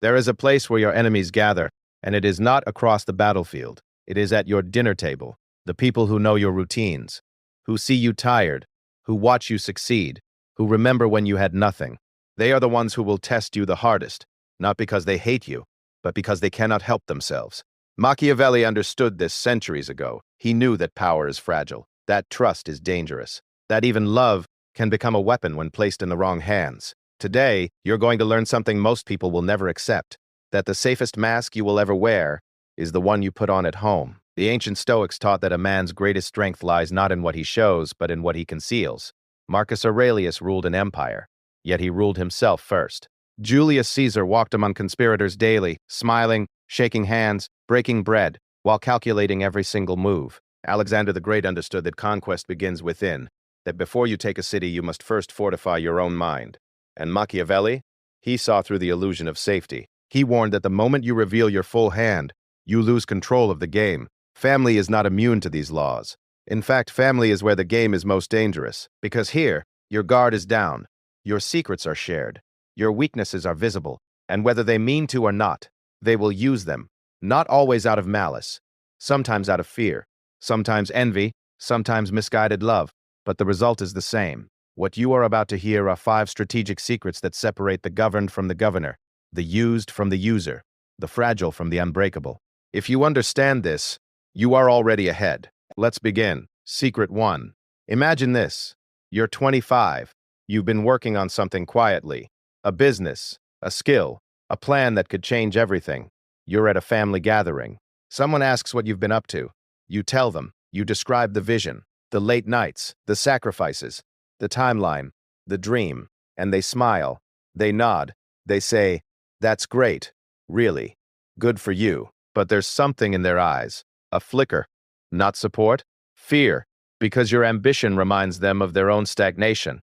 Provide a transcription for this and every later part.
There is a place where your enemies gather, and it is not across the battlefield. It is at your dinner table. The people who know your routines, who see you tired, who watch you succeed, who remember when you had nothing. They are the ones who will test you the hardest, not because they hate you, but because they cannot help themselves. Machiavelli understood this centuries ago. He knew that power is fragile, that trust is dangerous, that even love can become a weapon when placed in the wrong hands. Today, you're going to learn something most people will never accept, that the safest mask you will ever wear is the one you put on at home. The ancient Stoics taught that a man's greatest strength lies not in what he shows, but in what he conceals. Marcus Aurelius ruled an empire, yet he ruled himself first. Julius Caesar walked among conspirators daily, smiling, shaking hands, breaking bread, while calculating every single move. Alexander the Great understood that conquest begins within, that before you take a city you must first fortify your own mind. And Machiavelli? He saw through the illusion of safety. He warned that the moment you reveal your full hand, you lose control of the game. Family is not immune to these laws. In fact, family is where the game is most dangerous, because here, your guard is down, your secrets are shared, your weaknesses are visible, and whether they mean to or not, they will use them, not always out of malice, sometimes out of fear, sometimes envy, sometimes misguided love, but the result is the same. What you are about to hear are 5 strategic secrets that separate the governed from the governor, the used from the user, the fragile from the unbreakable. If you understand this, you are already ahead. Let's begin. Secret 1. Imagine this. You're 25. You've been working on something quietly. A business, a skill, a plan that could change everything. You're at a family gathering. Someone asks what you've been up to. You tell them. You describe the vision, the late nights, the sacrifices, the timeline, the dream, and they smile. They nod. They say, "That's great. Really. Good for you." But there's something in their eyes. A flicker. Not support, fear, because your ambition reminds them of their own stagnation.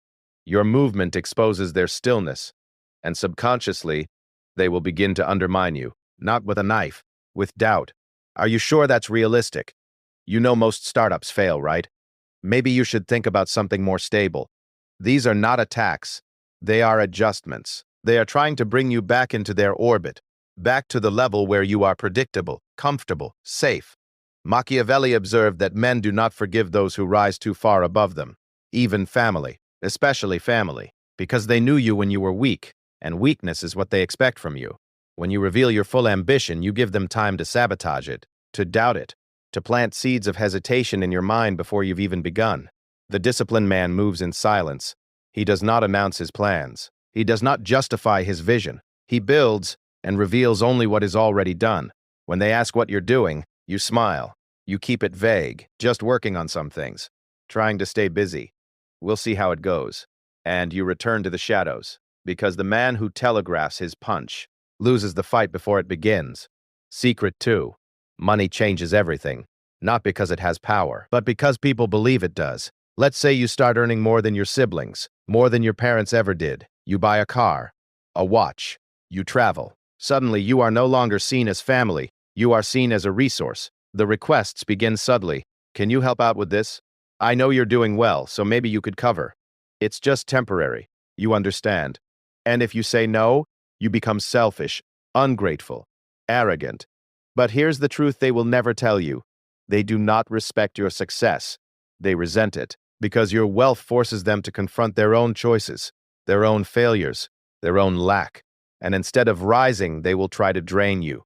Your movement exposes their stillness, and subconsciously, they will begin to undermine you, not with a knife, with doubt. Are you sure that's realistic? You know most startups fail, right? Maybe you should think about something more stable. These are not attacks. They are adjustments. They are trying to bring you back into their orbit, back to the level where you are predictable, comfortable, safe. Machiavelli observed that men do not forgive those who rise too far above them, even family, especially family, because they knew you when you were weak, and weakness is what they expect from you. When you reveal your full ambition, you give them time to sabotage it, to doubt it, to plant seeds of hesitation in your mind before you've even begun. The disciplined man moves in silence. He does not announce his plans. He does not justify his vision. He builds and reveals only what is already done. When they ask what you're doing, you smile. You keep it vague, just working on some things, trying to stay busy. We'll see how it goes. And you return to the shadows, because the man who telegraphs his punch loses the fight before it begins. Secret 2. Money changes everything, not because it has power, but because people believe it does. Let's say you start earning more than your siblings, more than your parents ever did. You buy a car, a watch, you travel. Suddenly, you are no longer seen as family. You are seen as a resource. The requests begin subtly. Can you help out with this? I know you're doing well, so maybe you could cover. It's just temporary. You understand. And if you say no, you become selfish, ungrateful, arrogant. But here's the truth they will never tell you. They do not respect your success. They resent it, because your wealth forces them to confront their own choices, their own failures, their own lack. And instead of rising, they will try to drain you.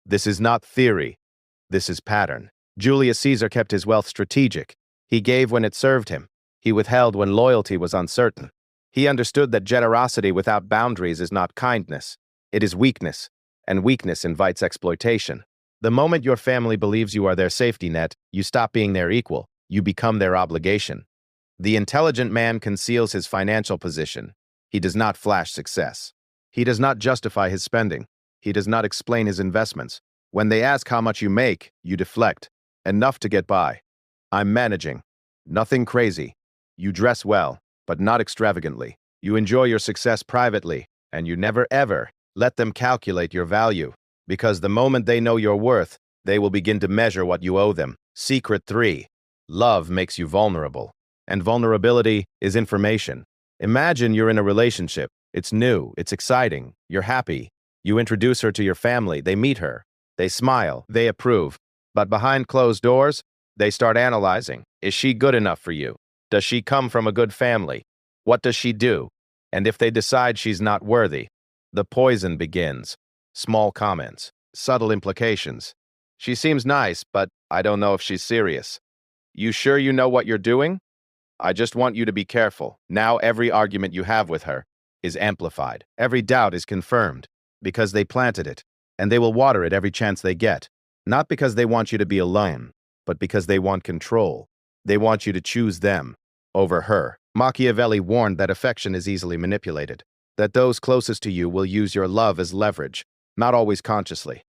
This is not theory. This is pattern. Julius Caesar kept his wealth strategic. He gave when it served him. He withheld when loyalty was uncertain. He understood that generosity without boundaries is not kindness. It is weakness, and weakness invites exploitation. The moment your family believes you are their safety net, you stop being their equal. You become their obligation. The intelligent man conceals his financial position. He does not flash success. He does not justify his spending. He does not explain his investments. When they ask how much you make, you deflect. Enough to get by. I'm managing. Nothing crazy. You dress well, but not extravagantly. You enjoy your success privately, and you never ever let them calculate your value, because the moment they know your worth, they will begin to measure what you owe them. Secret 3. Love makes you vulnerable, and vulnerability is information. Imagine you're in a relationship. It's new, it's exciting, you're happy, You introduce her to your family, they meet her, they smile, they approve. But behind closed doors, they start analyzing. Is she good enough for you? Does she come from a good family? What does she do? And if they decide she's not worthy, the poison begins. Small comments, subtle implications. She seems nice, but I don't know if she's serious. You sure you know what you're doing? I just want you to be careful. Now every argument you have with her is amplified. Every doubt is confirmed because they planted it, and they will water it every chance they get. Not because they want you to be alone, but because they want control. They want you to choose them over her. Machiavelli warned that affection is easily manipulated, that those closest to you will use your love as leverage, not always consciously,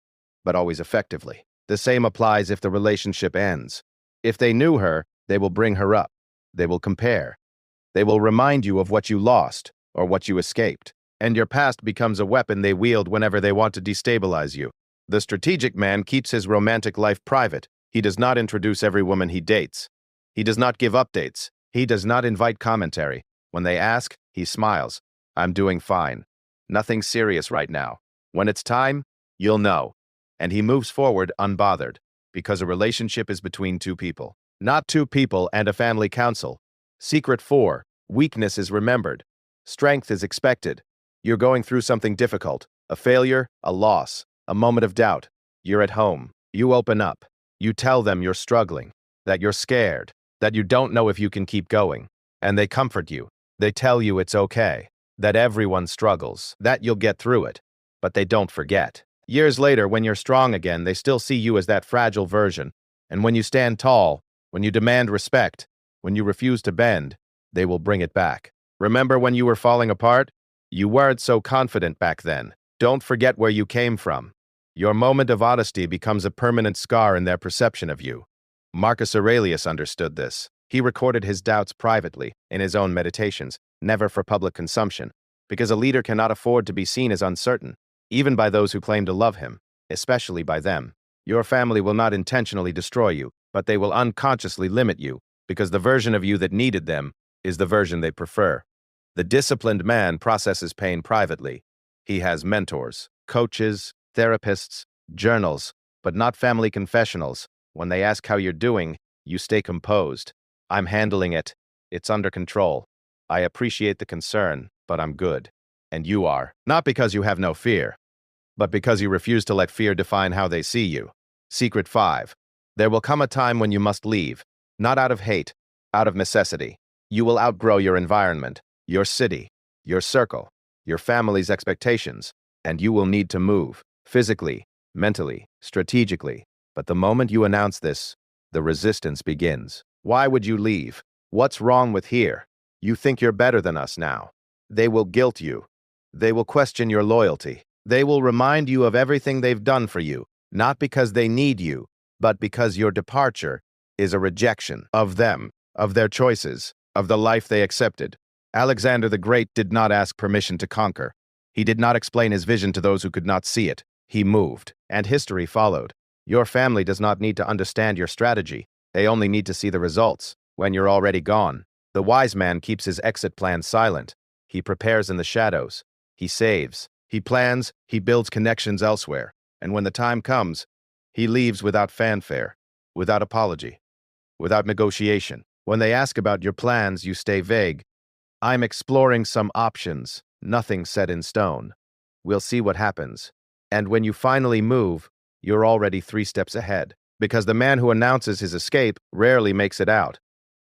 but always effectively. The same applies if the relationship ends. If they knew her, they will bring her up. They will compare. They will remind you of what you lost or what you escaped, and your past becomes a weapon they wield whenever they want to destabilize you. The strategic man keeps his romantic life private. He does not introduce every woman he dates. He does not give updates. He does not invite commentary. When they ask, he smiles. I'm doing fine. Nothing serious right now. When it's time, you'll know. And he moves forward unbothered, because a relationship is between two people. Not two people and a family council. Secret 4. Weakness is remembered. Strength is expected. You're going through something difficult. A failure, a loss, a moment of doubt. You're at home. You open up. You tell them you're struggling, that you're scared, that you don't know if you can keep going. And they comfort you. They tell you it's okay, that everyone struggles, that you'll get through it. But they don't forget. Years later, when you're strong again, they still see you as that fragile version. And when you stand tall, when you demand respect, when you refuse to bend, they will bring it back. Remember when you were falling apart? You weren't so confident back then. Don't forget where you came from. Your moment of honesty becomes a permanent scar in their perception of you. Marcus Aurelius understood this. He recorded his doubts privately, in his own meditations, never for public consumption, because a leader cannot afford to be seen as uncertain, even by those who claim to love him, especially by them. Your family will not intentionally destroy you, but they will unconsciously limit you, because the version of you that needed them is the version they prefer. The disciplined man processes pain privately. He has mentors, coaches, therapists, journals, but not family confessionals. When they ask how you're doing, you stay composed. I'm handling it. It's under control. I appreciate the concern, but I'm good. And you are. Not because you have no fear, but because you refuse to let fear define how they see you. Secret 5. There will come a time when you must leave, not out of hate, out of necessity. You will outgrow your environment, your city, your circle, your family's expectations, and you will need to move, physically, mentally, strategically. But the moment you announce this, the resistance begins. Why would you leave? What's wrong with here? You think you're better than us now. They will guilt you. They will question your loyalty. They will remind you of everything they've done for you, not because they need you, but because your departure is a rejection of them, of their choices, of the life they accepted. Alexander the Great did not ask permission to conquer. He did not explain his vision to those who could not see it. He moved, and history followed. Your family does not need to understand your strategy. They only need to see the results when you're already gone. The wise man keeps his exit plan silent. He prepares in the shadows. He saves. He plans. He builds connections elsewhere. And when the time comes, he leaves without fanfare, without apology, without negotiation. When they ask about your plans, you stay vague. I'm exploring some options, nothing set in stone. We'll see what happens. And when you finally move, you're already 3 steps ahead, because the man who announces his escape rarely makes it out.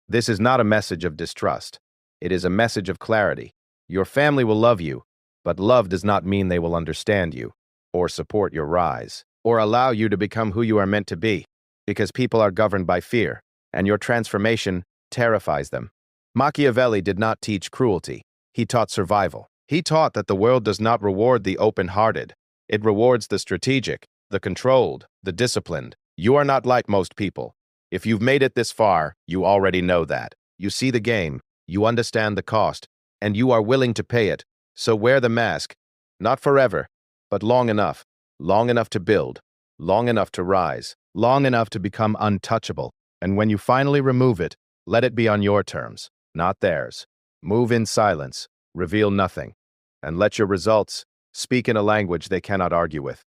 This is not a message of distrust. It is a message of clarity. Your family will love you, but love does not mean they will understand you, or support your rise, or allow you to become who you are meant to be, because people are governed by fear, and your transformation terrifies them. Machiavelli did not teach cruelty. He taught survival. He taught that the world does not reward the open-hearted. It rewards the strategic, the controlled, the disciplined. You are not like most people. If you've made it this far, you already know that. You see the game, you understand the cost, and you are willing to pay it. So wear the mask, not forever, but long enough to build, long enough to rise, long enough to become untouchable. And when you finally remove it, let it be on your terms, not theirs. Move in silence, reveal nothing, and let your results Speak in a language they cannot argue with.